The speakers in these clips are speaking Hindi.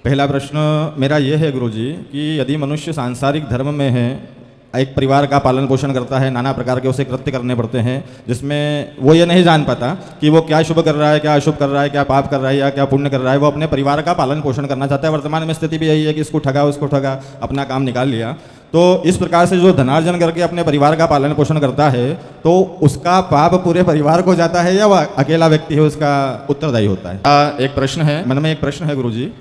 पहला प्रश्न मेरा यह है गुरुजी कि यदि मनुष्य सांसारिक धर्म में है, एक परिवार का पालन पोषण करता है, नाना प्रकार के उसे कृत्य करने पड़ते हैं जिसमें वो ये नहीं जान पाता कि वो क्या शुभ कर रहा है, क्या अशुभ कर रहा है, क्या पाप कर रहा है या क्या पुण्य कर रहा है। वो अपने परिवार का पालन पोषण करना चाहता है। वर्तमान में स्थिति भी यही है कि इसको ठगा, उसको ठगा, अपना काम निकाल लिया। तो इस प्रकार से जो धनार्जन करके अपने परिवार का पालन पोषण करता है तो उसका पाप पूरे परिवार को जाता है या वह अकेला व्यक्ति है उसका उत्तरदायी होता है? एक प्रश्न है, मन में एक प्रश्न है गुरुजी।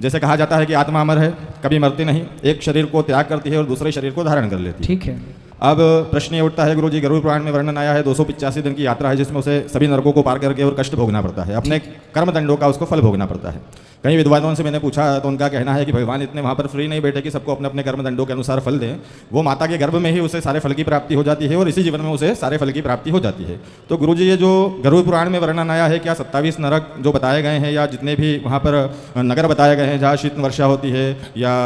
जैसे कहा जाता है कि आत्मा अमर है, कभी मरती नहीं, एक शरीर को त्याग करती है और दूसरे शरीर को धारण कर लेती है। ठीक है। अब प्रश्न ये उठता है गुरुजी, गरुड़ पुराण में वर्णन आया है 285 दिन की यात्रा है जिसमें उसे सभी नरकों को पार करके और कष्ट भोगना पड़ता है, अपने कर्मदंडों का उसको फल भोगना पड़ता है। कई विद्वानों से मैंने पूछा तो उनका कहना है कि भगवान इतने वहाँ पर फ्री नहीं बैठे कि सबको अपने अपने कर्मदंडों के अनुसार फल दें। वो माता के गर्भ में ही उसे सारे फल की प्राप्ति हो जाती है और इसी जीवन में उसे सारे फल की प्राप्ति हो जाती है। तो गुरुजी ये जो गरुड़ पुराण में वर्णन आया है, क्या 27 नरक जो बताए गए हैं या जितने भी वहाँ पर नगर बताए गए हैं जहाँ शीत वर्षा होती है या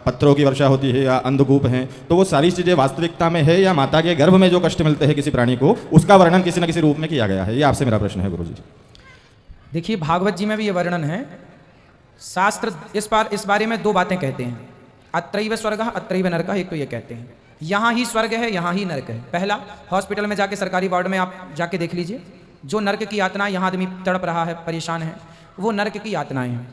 पत्थरों की वर्षा होती है या अंधकूप हैं, तो वो सारी चीज़ें वास्तविकता में है या माता के गर्भ में जो कष्ट मिलते हैं किसी प्राणी को उसका वर्णन किसी न किसी रूप में किया गया है? ये आपसे मेरा प्रश्न है गुरुजी। देखिए, भागवत जी में भी ये वर्णन है। शास्त्र इस बारे में दो बातें कहते हैं, अत्रैव स्वर्ग अत्रैव नरक। एक तो ये कहते हैं यहाँ ही स्वर्ग है, यहाँ ही नरक है। पहला, हॉस्पिटल में जाके सरकारी वार्ड में आप जाके देख लीजिए, जो नरक की यातना, यहाँ आदमी तड़प रहा है, परेशान है, वो नरक की यातनाएं हैं।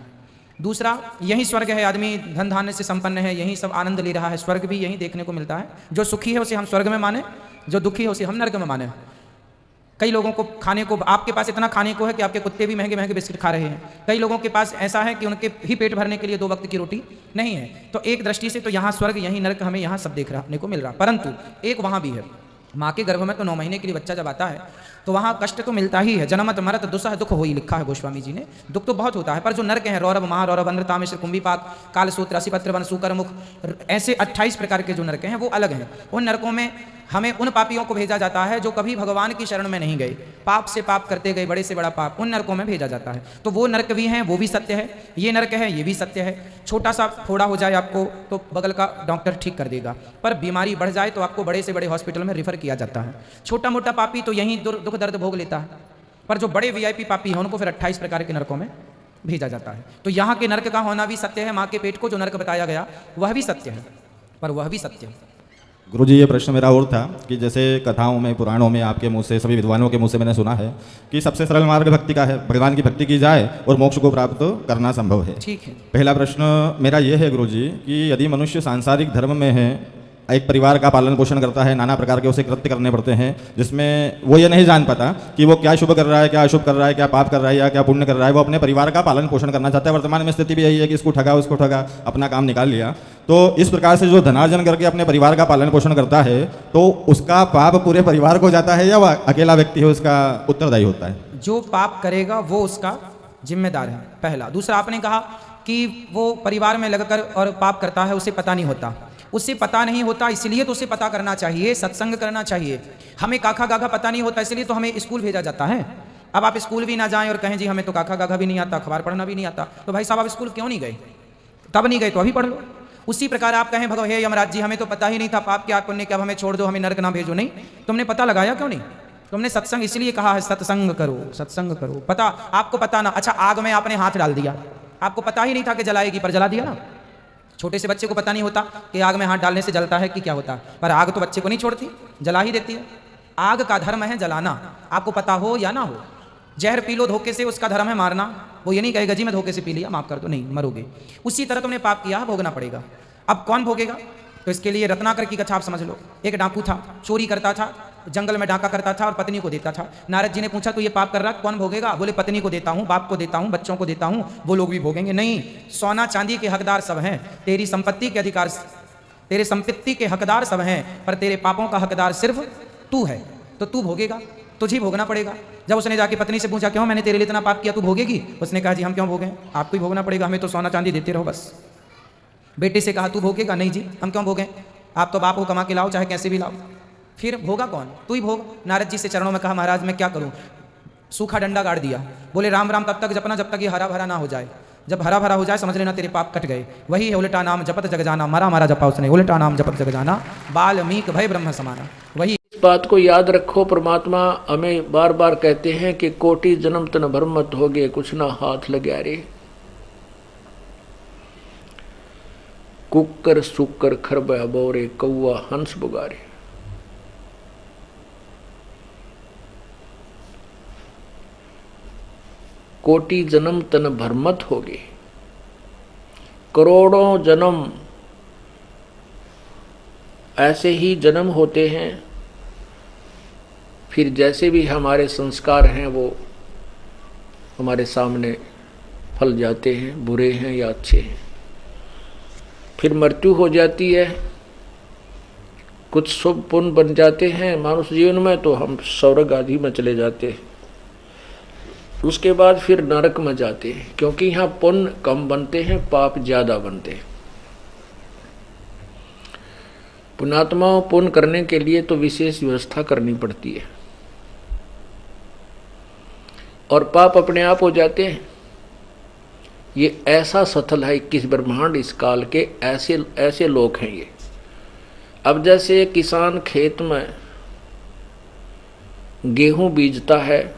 दूसरा, यही स्वर्ग है, आदमी धन धान्य से संपन्न है, यही सब आनंद ले रहा है, स्वर्ग भी यही देखने को मिलता है। जो सुखी है उसे हम स्वर्ग में माने, जो दुखी है उसे हम नरक में माने। कई लोगों को खाने को, आपके पास इतना खाने को है कि आपके कुत्ते भी महंगे महंगे बिस्किट खा रहे हैं। कई लोगों के पास ऐसा है कि उनके ही पेट भरने के लिए 2 वक्त की रोटी नहीं है। तो एक दृष्टि से तो यहाँ स्वर्ग यहीं नरक हमें यहाँ सब देखने को मिल रहा। परंतु एक वहाँ भी है, माँ के गर्भ में तो 9 महीने के लिए बच्चा जब आता है तो वहाँ कष्ट तो मिलता ही है। जन्मत मरत दुसह दुख हो ही लिखा है गोस्वामी जी ने। दुख तो बहुत होता है, पर जो नरक है, रौरव महारौरव अनृतामेश्वर कुंभीपाक कालसूत्र असिपत्र वन सूकर मुख, ऐसे 28 प्रकार के जो नरक हैं वो अलग हैं। उन नरकों में हमें उन पापियों को भेजा जाता है जो कभी भगवान की शरण में नहीं गए, पाप से पाप करते गए, बड़े से बड़ा पाप, उन नरकों में भेजा जाता है। तो वो नरक भी हैं, वो भी सत्य है, ये नरक है, ये भी सत्य है। छोटा सा फोड़ा हो जाए आपको तो बगल का डॉक्टर ठीक कर देगा, पर बीमारी बढ़ जाए तो आपको बड़े से बड़े हॉस्पिटल में रिफर किया जाता है। छोटा मोटा पापी तो यहीं दुख दर्द भोग लेता है, पर जो बड़े VIP पापी हैं उनको फिर 28 प्रकार के नरकों में भेजा जाता है। तो यहाँ के नरक का होना भी सत्य है, माँ के पेट को जो नरक बताया गया वह भी सत्य है, पर वह भी सत्य है। गुरुजी, ये प्रश्न मेरा और था कि जैसे कथाओं में, पुराणों में, आपके मुंह से, सभी विद्वानों के मुंह से मैंने सुना है कि सबसे सरल मार्ग भक्ति का है, भगवान की भक्ति की जाए और मोक्ष को प्राप्त करना संभव है। ठीक है। पहला प्रश्न मेरा यह है गुरुजी कि यदि मनुष्य सांसारिक धर्म में है, एक परिवार का पालन पोषण करता है, नाना प्रकार के उसे कृत्य करने पड़ते हैं जिसमें वो ये नहीं जान पाता कि वो क्या शुभ कर रहा है, क्या अशुभ कर रहा है, क्या पाप कर रहा है या क्या पुण्य कर रहा है। वो अपने परिवार का पालन पोषण करना चाहता है। वर्तमान में स्थिति भी यही है कि इसको ठगा, उसको ठगा, अपना काम निकाल लिया। तो इस प्रकार से जो धनार्जन करके अपने परिवार का पालन पोषण करता है तो उसका पाप पूरे परिवार को जाता है या वह अकेला व्यक्ति है उसका उत्तरदायी होता है? जो पाप करेगा वो उसका जिम्मेदार है, पहला। दूसरा, आपने कहा कि वो परिवार में लगकर और पाप करता है, उसे पता नहीं होता। उसे पता नहीं होता इसलिए तो उसे पता करना चाहिए, सत्संग करना चाहिए। हमें काखा गाघा पता नहीं होता इसलिए तो हमें स्कूल भेजा जाता है। अब आप स्कूल भी ना जाएं और कहें जी हमें तो काखा गाघा भी नहीं आता, अखबार पढ़ना भी नहीं आता, तो भाई साहब आप स्कूल क्यों नहीं गए? तब नहीं गए तो अभी पढ़ लो। उसी प्रकार आप कहें भगवान हे यमराज जी हमें तो पता ही नहीं था पाप क्या पुण्य क्या, हमें छोड़ दो, हमें नरक ना भेजो। नहीं, तुमने पता लगाया क्यों नहीं? तुमने सत्संग इसलिए कहा है सत्संग करो, सत्संग करो। पता, आपको पता ना, अच्छा आग में आपने हाथ डाल दिया, आपको पता ही नहीं था कि जलाएगी पर जला दिया ना। छोटे से बच्चे को पता नहीं होता कि आग में हाथ डालने से जलता है कि क्या होता है, पर आग तो बच्चे को नहीं छोड़ती, जला ही देती है। आग का धर्म है जलाना, आपको पता हो या ना हो। जहर पी लो धोखे से, उसका धर्म है मारना। वो ये नहीं कहेगा जी मैं धोखे से पी लिया, माफ कर दो, नहीं, मरोगे। उसी तरह तुमने पाप किया, भोगना पड़ेगा। अब कौन भोगेगा? तो इसके लिए रत्नाकर की कथा आप समझ लो। एक डाकू था, चोरी करता था, जंगल में डाका करता था और पत्नी को देता था। नारद जी ने पूछा तो ये पाप कर रहा कौन भोगेगा? बोले पत्नी को देता हूँ, बाप को देता हूँ, बच्चों को देता हूँ, वो लोग भी भोगेंगे। नहीं, सोना चांदी के हकदार सब हैं, तेरी संपत्ति के अधिकार, तेरे संपत्ति के हकदार सब हैं, पर तेरे पापों का हकदार सिर्फ तू है, तो तू भोगेगा, तुझे भोगना पड़ेगा। जब उसने जाके पत्नी से पूछा क्यों, मैंने तेरे लिए इतना पाप किया, तू भोगेगी? उसने कहा जी हम क्यों भोगें, आपको ही भोगना पड़ेगा, हमें तो सोना चांदी देते रहो बस। बेटे से कहा तू भोगेगा? नहीं जी हम क्यों भोगें, आप तो बाप को कमा के लाओ, चाहे कैसे भी लाओ। फिर भोगा कौन? तू ही भोग। नारद जी से चरणों में कहा महाराज मैं क्या करूं? सूखा डंडा गाड़ दिया, बोले राम राम तब तक जपना जब तक ये हरा भरा ना हो जाए। जब हरा भरा हो जाए समझ लेना तेरे पाप कट गए। वही है उल्टा नाम जपत जग जाना, मरा मारा जपा उसने, उल्टा नाम जपत जग जाना, बाल्मीक भय ब्रह्म समाना। वही इस बात को याद रखो, परमात्मा हमें बार बार कहते हैं कि कोटि जन्म तन भ्रम मत हो गए, कुछ ना हाथ लगे रे। कुकर सुकर खरबा बोरे कौआ हंस बुगारे। कोटि जन्म तन भरमत होगे, करोड़ों जन्म ऐसे ही जन्म होते हैं। फिर जैसे भी हमारे संस्कार हैं वो हमारे सामने फल जाते हैं, बुरे हैं या अच्छे हैं। फिर मृत्यु हो जाती है, कुछ शुभ पुण्य बन जाते हैं मानुष जीवन में तो हम स्वर्ग आदि में चले जाते हैं। उसके बाद फिर नरक में जाते हैं, क्योंकि यहाँ पुण्य कम बनते हैं, पाप ज्यादा बनते हैं। पुण्यात्माओं पुण्य करने के लिए तो विशेष व्यवस्था करनी पड़ती है और पाप अपने आप हो जाते हैं। ये ऐसा सथल है 21 ब्रह्मांड इस काल के, ऐसे ऐसे लोग हैं ये। अब जैसे किसान खेत में गेहूं बीजता है,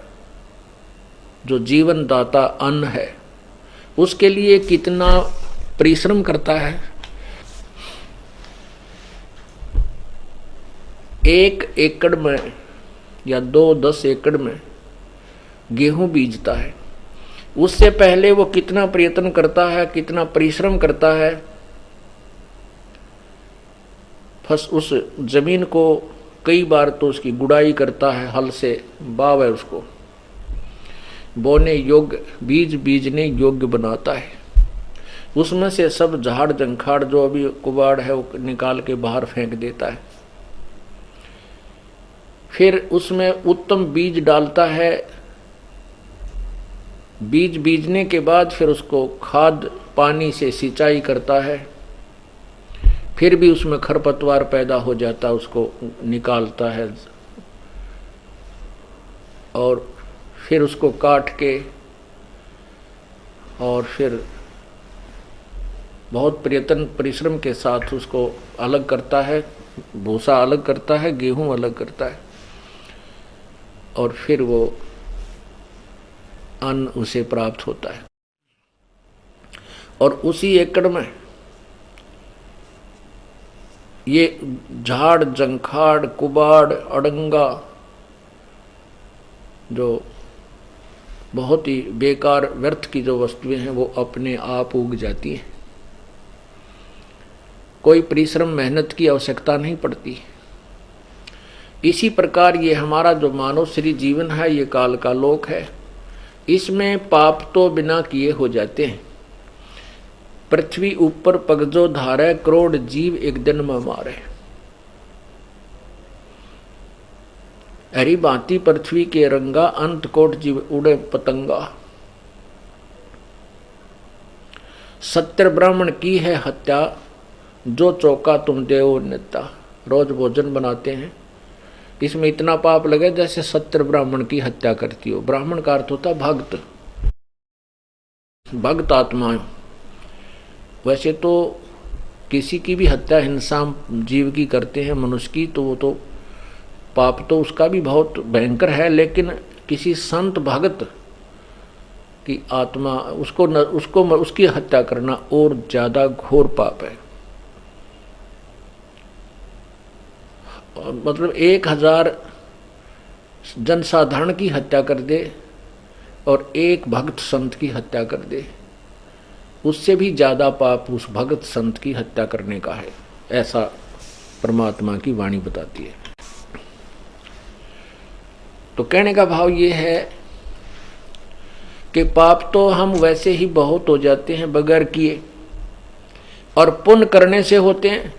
जो जीवन दाता अन्न है, उसके लिए कितना परिश्रम करता है। 1 एकड़ में या 2-10 एकड़ में गेहूं बीजता है, उससे पहले वो कितना प्रयत्न करता है, कितना परिश्रम करता है। उस जमीन को कई बार तो उसकी गुड़ाई करता है, हल से बावे उसको बोने योग्य, बीज बीजने योग्य बनाता है। उसमें से सब झाड़ जंखाड़ जो अभी कुबाड़ है वो निकाल के बाहर फेंक देता है। फिर उसमें उत्तम बीज डालता है। बीज बीजने के बाद फिर उसको खाद पानी से सिंचाई करता है। फिर भी उसमें खरपतवार पैदा हो जाता है, उसको निकालता है और फिर उसको काट के और फिर बहुत प्रयत्न परिश्रम के साथ उसको अलग करता है, भूसा अलग करता है, गेहूं अलग करता है और फिर वो अन्न उसे प्राप्त होता है। और उसी एकड़ में ये झाड़ जंखाड़ कुबाड़ अड़ंगा जो बहुत ही बेकार व्यर्थ की जो वस्तुएं हैं वो अपने आप उग जाती हैं। कोई परिश्रम मेहनत की आवश्यकता नहीं पड़ती। इसी प्रकार ये हमारा जो मानव श्री जीवन है ये काल का लोक है। इसमें पाप तो बिना किए हो जाते हैं। पृथ्वी ऊपर पगजो धारे, करोड़ जीव एक दिन में मारे। हरी भांति पृथ्वी के रंगा, अंत कोट जीव उड़े पतंगा। सत्य ब्राह्मण की है हत्या, जो चौका तुम देव नेता। रोज भोजन बनाते हैं, इसमें इतना पाप लगे जैसे सत्य ब्राह्मण की हत्या करती हो। ब्राह्मण का अर्थ होता भक्त, भक्त आत्मा। वैसे तो किसी की भी हत्या हिंसा जीव की करते हैं मनुष्य की, तो वो तो पाप तो उसका भी बहुत भयंकर है, लेकिन किसी संत भगत की आत्मा उसको उसकी हत्या करना और ज्यादा घोर पाप है। मतलब 1000 जनसाधारण की हत्या कर दे और एक भक्त संत की हत्या कर दे, उससे भी ज्यादा पाप उस भक्त संत की हत्या करने का है, ऐसा परमात्मा की वाणी बताती है। तो कहने का भाव ये है कि पाप तो हम वैसे ही बहुत हो जाते हैं बगैर किए, और पुण्य करने से होते हैं।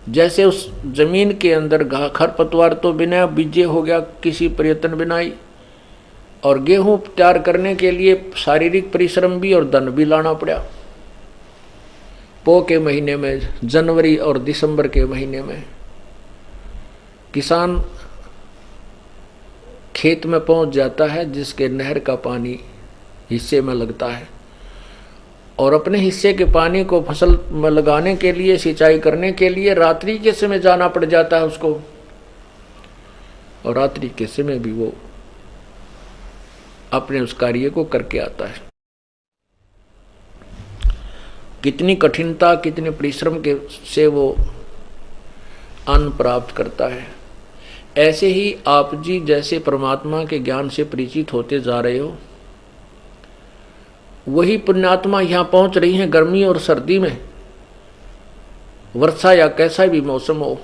जैसे उस जमीन के अंदर खरपतवार तो बिना बीजे हो गया, किसी प्रयत्न बिना ही, और गेहूं तैयार करने के लिए शारीरिक परिश्रम भी और धन भी लाना पड़ा। पो के महीने में, जनवरी और दिसंबर के महीने में किसान खेत में पहुंच जाता है जिसके नहर का पानी हिस्से में लगता है, और अपने हिस्से के पानी को फसल में लगाने के लिए, सिंचाई करने के लिए रात्रि के समय जाना पड़ जाता है उसको, और रात्रि के समय भी वो अपने उस कार्य को करके आता है। कितनी कठिनता, कितने परिश्रम के से वो अन्न प्राप्त करता है। ऐसे ही आप जी जैसे परमात्मा के ज्ञान से परिचित होते जा रहे हो, वही पुण्यात्मा यहाँ पहुँच रही हैं गर्मी और सर्दी में, वर्षा या कैसा भी मौसम हो,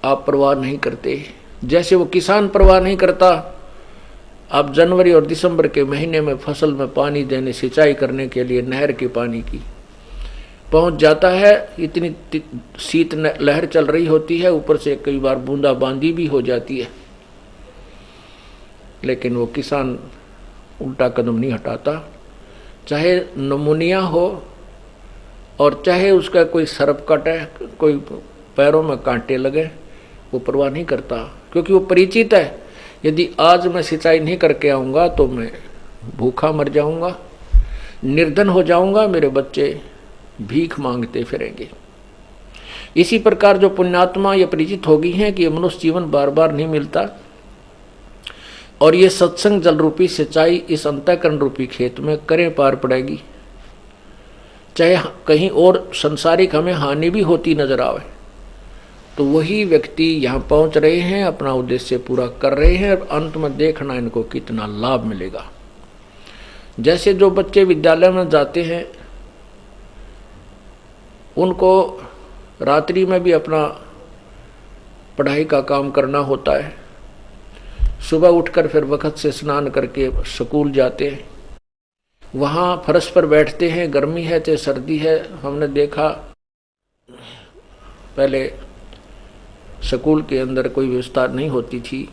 आप परवाह नहीं करते। जैसे वो किसान परवाह नहीं करता, आप जनवरी और दिसंबर के महीने में फसल में पानी देने, सिंचाई करने के लिए नहर के पानी की पहुंच जाता है। इतनी शीत लहर चल रही होती है, ऊपर से कई बार बूंदाबांदी भी हो जाती है, लेकिन वो किसान उल्टा कदम नहीं हटाता। चाहे नमूनिया हो और चाहे उसका कोई सर्प कटे, कोई पैरों में कांटे लगे, वो परवाह नहीं करता, क्योंकि वो परिचित है। यदि आज मैं सिंचाई नहीं करके आऊँगा तो मैं भूखा मर जाऊँगा, निर्धन हो जाऊँगा, मेरे बच्चे भीख मांगते फिरेंगे। इसी प्रकार जो पुण्यात्मा ये परिचित होगी हैं कि ये मनुष्य जीवन बार बार नहीं मिलता, और ये सत्संग जल रूपी सिंचाई इस अंतःकरण रूपी खेत में करें पार पड़ेगी, चाहे कहीं और संसारिक हमें हानि भी होती नजर आवे, तो वही व्यक्ति यहाँ पहुँच रहे हैं, अपना उद्देश्य पूरा कर रहे हैं, और अंत में देखना इनको कितना लाभ मिलेगा। जैसे जो बच्चे विद्यालय में जाते हैं, उनको रात्रि में भी अपना पढ़ाई का काम करना होता है। सुबह उठकर फिर वक्त से स्नान करके स्कूल जाते हैं, वहाँ फर्श पर बैठते हैं, गर्मी है चाहे सर्दी है। हमने देखा पहले स्कूल के अंदर कोई व्यवस्था नहीं होती थी,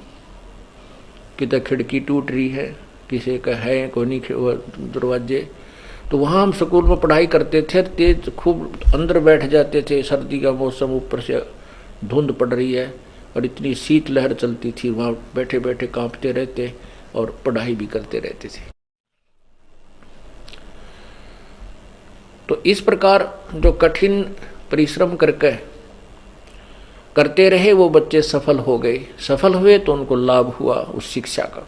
कितने खिड़की टूट रही है, किसी का है कोई नहीं दरवाजे, तो वहाँ हम स्कूल में पढ़ाई करते थे। तेज खूब अंदर बैठ जाते थे, सर्दी का मौसम, ऊपर से धुंध पड़ रही है और इतनी शीत लहर चलती थी, वहाँ बैठे बैठे कांपते रहते और पढ़ाई भी करते रहते थे। तो इस प्रकार जो कठिन परिश्रम करते रहे वो बच्चे सफल हो गए, सफल हुए तो उनको लाभ हुआ उस शिक्षा का।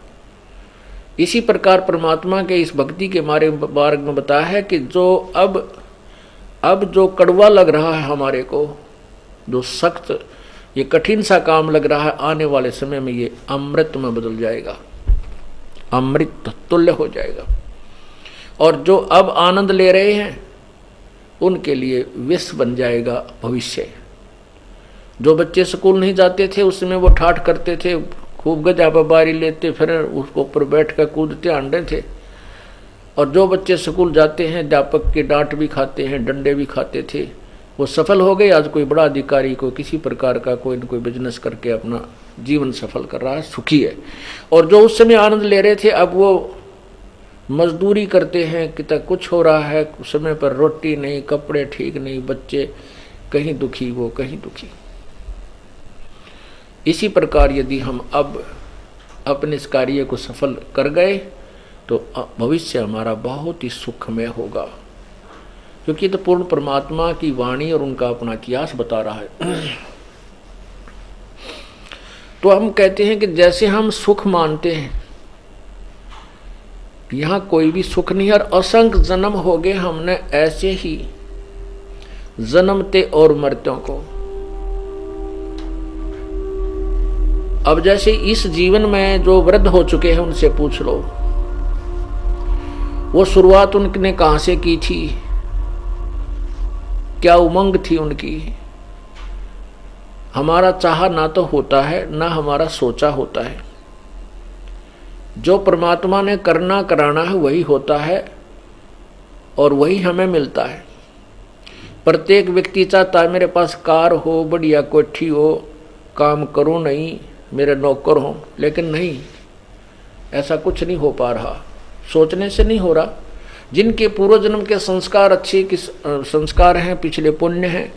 इसी प्रकार परमात्मा के इस भक्ति के मार्ग में बताया है कि जो अब जो कड़वा लग रहा है हमारे को, जो सख्त ये कठिन सा काम लग रहा है, आने वाले समय में ये अमृत में बदल जाएगा, अमृत तुल्य हो जाएगा। और जो अब आनंद ले रहे हैं उनके लिए विष बन जाएगा भविष्य। जो बच्चे स्कूल नहीं जाते थे उस समय वो ठाठ करते थे, खूब गजा पर बारी लेते, फिर उसको ऊपर बैठ कर कूदते आंडे थे। और जो बच्चे स्कूल जाते हैं अध्यापक की डांट भी खाते हैं, डंडे भी खाते थे, वो सफल हो गए। आज कोई बड़ा अधिकारी को किसी प्रकार का कोई न कोई बिजनेस करके अपना जीवन सफल कर रहा है, सुखी है। और जो उस समय आनंद ले रहे थे अब वो मजदूरी करते हैं, कितना कुछ हो रहा है, समय पर रोटी नहीं, कपड़े ठीक नहीं, बच्चे कहीं दुखी, वो कहीं दुखी। इसी प्रकार यदि हम अब अपने इस कार्य को सफल कर गए तो भविष्य हमारा बहुत ही सुखमय होगा, क्योंकि तो पूर्ण परमात्मा की वाणी और उनका अपना इतिहास बता रहा है। तो हम कहते हैं कि जैसे हम सुख मानते हैं, यहाँ कोई भी सुख नहीं है, और असंख्य जन्म हो गए हमने ऐसे ही जन्मते और मरते को। अब जैसे इस जीवन में जो वृद्ध हो चुके हैं उनसे पूछ लो, वो शुरुआत उनने कहां से की थी, क्या उमंग थी उनकी। हमारा चाहा ना तो होता है, ना हमारा सोचा होता है। जो परमात्मा ने करना कराना है वही होता है और वही हमें मिलता है। प्रत्येक व्यक्ति चाहता है मेरे पास कार हो, बढ़िया कोठी हो, काम करूं नहीं, मेरे नौकर हों, लेकिन नहीं, ऐसा कुछ नहीं हो पा रहा, सोचने से नहीं हो रहा। जिनके पूर्व जन्म के संस्कार अच्छे संस्कार हैं, पिछले पुण्य हैं,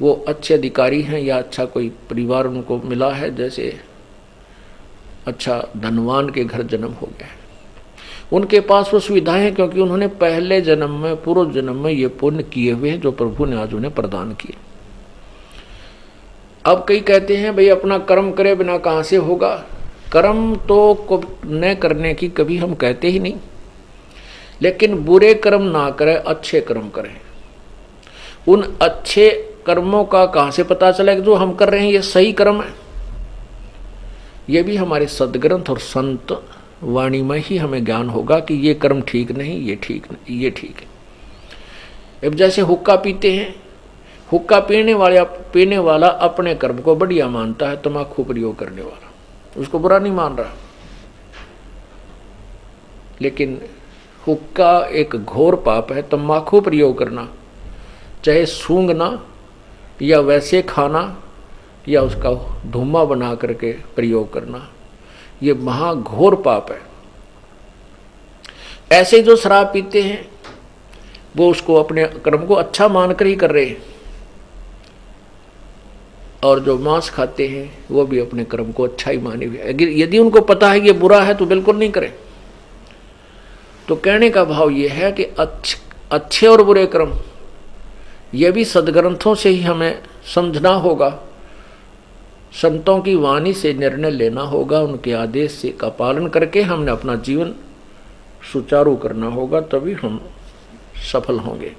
वो अच्छे अधिकारी हैं या अच्छा कोई परिवार उनको मिला है, जैसे अच्छा धनवान के घर जन्म हो गया है, उनके पास वो सुविधाएं हैं, क्योंकि उन्होंने पहले जन्म में, पूर्व जन्म में ये पुण्य किए हुए हैं जो प्रभु ने आज उन्हें प्रदान किए। अब कई कहते हैं भाई अपना कर्म करे बिना कहाँ से होगा। कर्म तो न करने की कभी हम कहते ही नहीं, लेकिन बुरे कर्म ना करें, अच्छे कर्म करें। उन अच्छे कर्मों का कहाँ से पता चला कि जो हम कर रहे हैं ये सही कर्म है? ये भी हमारे सदग्रंथ और संत वाणी में ही हमें ज्ञान होगा कि ये कर्म ठीक नहीं, ये ठीक नहीं, ये ठीक है। अब जैसे हुक्का पीते हैं, हुक्का पीने वाला अपने कर्म को बढ़िया मानता है, तम्बाकू प्रयोग करने वाला उसको बुरा नहीं मान रहा। लेकिन हुक्का एक घोर पाप है। तम्बाकू प्रयोग करना, चाहे सूंघना या वैसे खाना या उसका धुआं बना करके प्रयोग करना, ये महाघोर पाप है। ऐसे जो शराब पीते हैं वो उसको अपने कर्म को अच्छा मानकर ही कर रहे हैं, और जो मांस खाते हैं वो भी अपने कर्म को अच्छा ही माने हुए। अगर यदि उनको पता है ये बुरा है तो बिल्कुल नहीं करें। तो कहने का भाव ये है कि अच्छे और बुरे कर्म ये भी सदग्रंथों से ही हमें समझना होगा, संतों की वाणी से निर्णय लेना होगा, उनके आदेश से का पालन करके हमने अपना जीवन सुचारू करना होगा, तभी हम सफल होंगे।